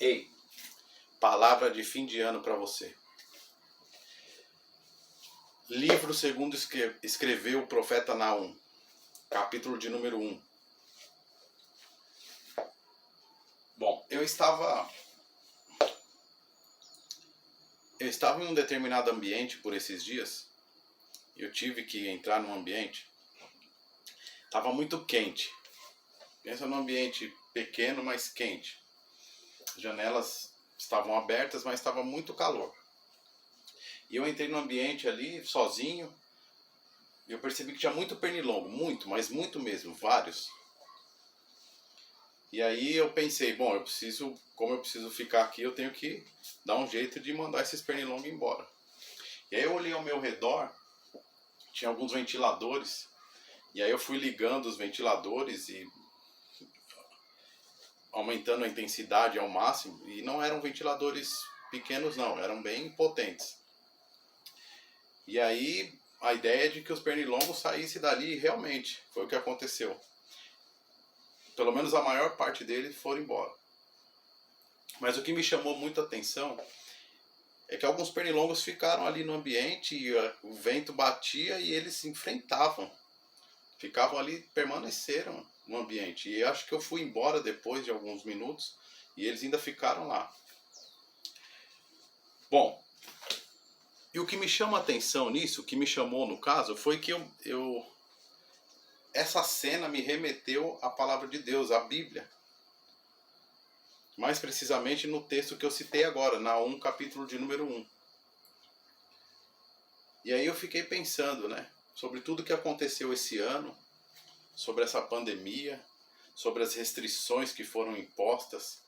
Ei, palavra de fim de ano para você. Livro segundo escreveu o profeta Naum, capítulo de número 1. Bom, eu estava em um determinado ambiente por esses dias. Eu tive que entrar num ambiente. Estava muito quente. Pensa num ambiente pequeno, mas quente. As janelas estavam abertas, mas estava muito calor. E eu entrei no ambiente ali, sozinho, e eu percebi que tinha muito pernilongo, muito, mas muito mesmo, vários. E aí eu pensei, bom, como eu preciso ficar aqui, eu tenho que dar um jeito de mandar esses pernilongos embora. E aí eu olhei ao meu redor, tinha alguns ventiladores, e aí eu fui ligando os ventiladores e aumentando a intensidade ao máximo, e não eram ventiladores pequenos não, eram bem potentes. E aí a ideia é de que os pernilongos saíssem dali, e realmente foi o que aconteceu. Pelo menos a maior parte deles foram embora. Mas o que me chamou muita atenção é que alguns pernilongos ficaram ali no ambiente e o vento batia e eles se enfrentavam. Ficavam ali, permaneceram no ambiente. E eu acho que eu fui embora depois de alguns minutos e eles ainda ficaram lá. Bom, e o que me chama a atenção nisso, o que me chamou no caso, foi que essa cena me remeteu à palavra de Deus, à Bíblia. Mais precisamente no texto que eu citei agora, Naum, capítulo de número 1. E aí eu fiquei pensando, sobre tudo que aconteceu esse ano, sobre essa pandemia, sobre as restrições que foram impostas,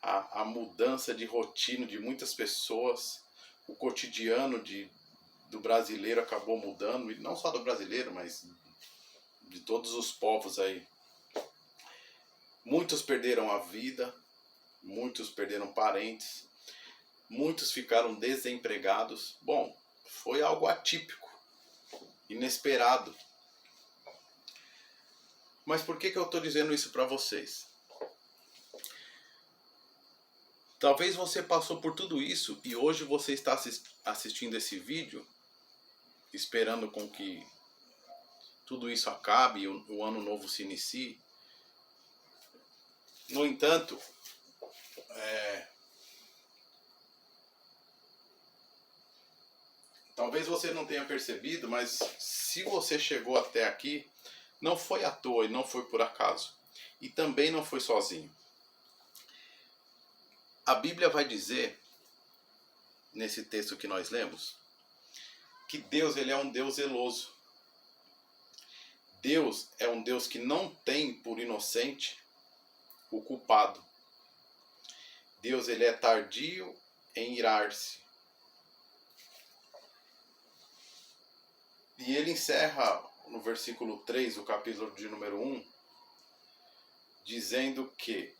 a mudança de rotina de muitas pessoas, o cotidiano do brasileiro acabou mudando, e não só do brasileiro, mas de todos os povos aí. Muitos perderam a vida, muitos perderam parentes, muitos ficaram desempregados. Bom, foi algo atípico, inesperado. Mas por que eu estou dizendo isso para vocês? Talvez você passou por tudo isso e hoje você está assistindo esse vídeo esperando com que tudo isso acabe e o ano novo se inicie. No entanto, talvez você não tenha percebido, mas se você chegou até aqui, não foi à toa e não foi por acaso. E também não foi sozinho. A Bíblia vai dizer, nesse texto que nós lemos, que Deus ele é um Deus zeloso. Deus é um Deus que não tem por inocente o culpado. Deus ele é tardio em irar-se. E ele encerra no versículo 3, o capítulo de número 1, dizendo que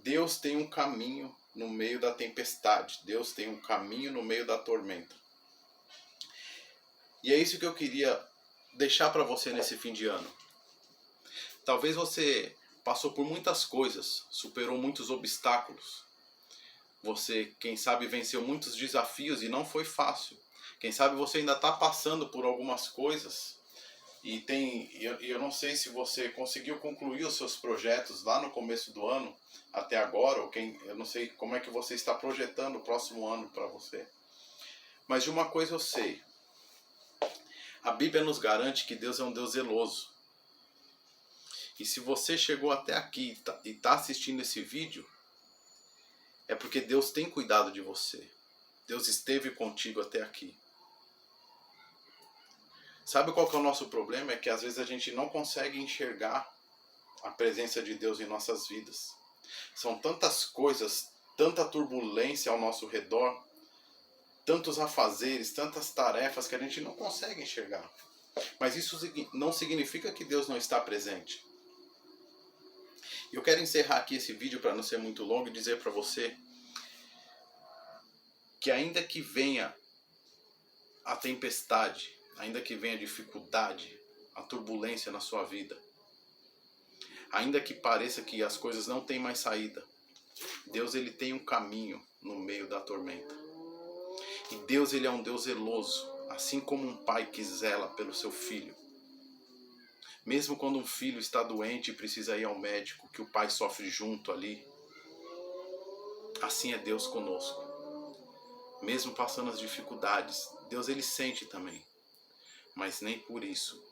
Deus tem um caminho no meio da tempestade. Deus tem um caminho no meio da tormenta. E é isso que eu queria deixar para você nesse fim de ano. Talvez você passou por muitas coisas, superou muitos obstáculos. Você, quem sabe, venceu muitos desafios e não foi fácil. Quem sabe você ainda está passando por algumas coisas e eu não sei se você conseguiu concluir os seus projetos lá no começo do ano até agora, ou eu não sei como é que você está projetando o próximo ano para você. Mas de uma coisa eu sei. A Bíblia nos garante que Deus é um Deus zeloso. E se você chegou até aqui e está assistindo esse vídeo, é porque Deus tem cuidado de você. Deus esteve contigo até aqui. Sabe qual que é o nosso problema? É que às vezes a gente não consegue enxergar a presença de Deus em nossas vidas. São tantas coisas, tanta turbulência ao nosso redor, tantos afazeres, tantas tarefas que a gente não consegue enxergar. Mas isso não significa que Deus não está presente. Eu quero encerrar aqui esse vídeo para não ser muito longo e dizer para você que ainda que venha a tempestade, ainda que venha a dificuldade, a turbulência na sua vida, ainda que pareça que as coisas não têm mais saída, Deus, ele tem um caminho no meio da tormenta. E Deus, ele é um Deus zeloso, assim como um pai que zela pelo seu filho. Mesmo quando um filho está doente e precisa ir ao médico, que o pai sofre junto ali, assim é Deus conosco. Mesmo passando as dificuldades, Deus, ele sente também. Mas nem por isso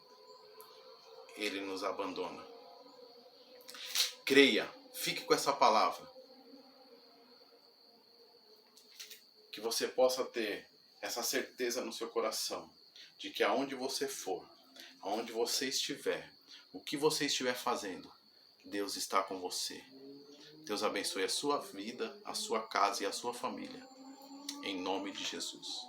ele nos abandona. Creia, fique com essa palavra. Que você possa ter essa certeza no seu coração de que aonde você for, aonde você estiver, o que você estiver fazendo, Deus está com você. Deus abençoe a sua vida, a sua casa e a sua família. Em nome de Jesus.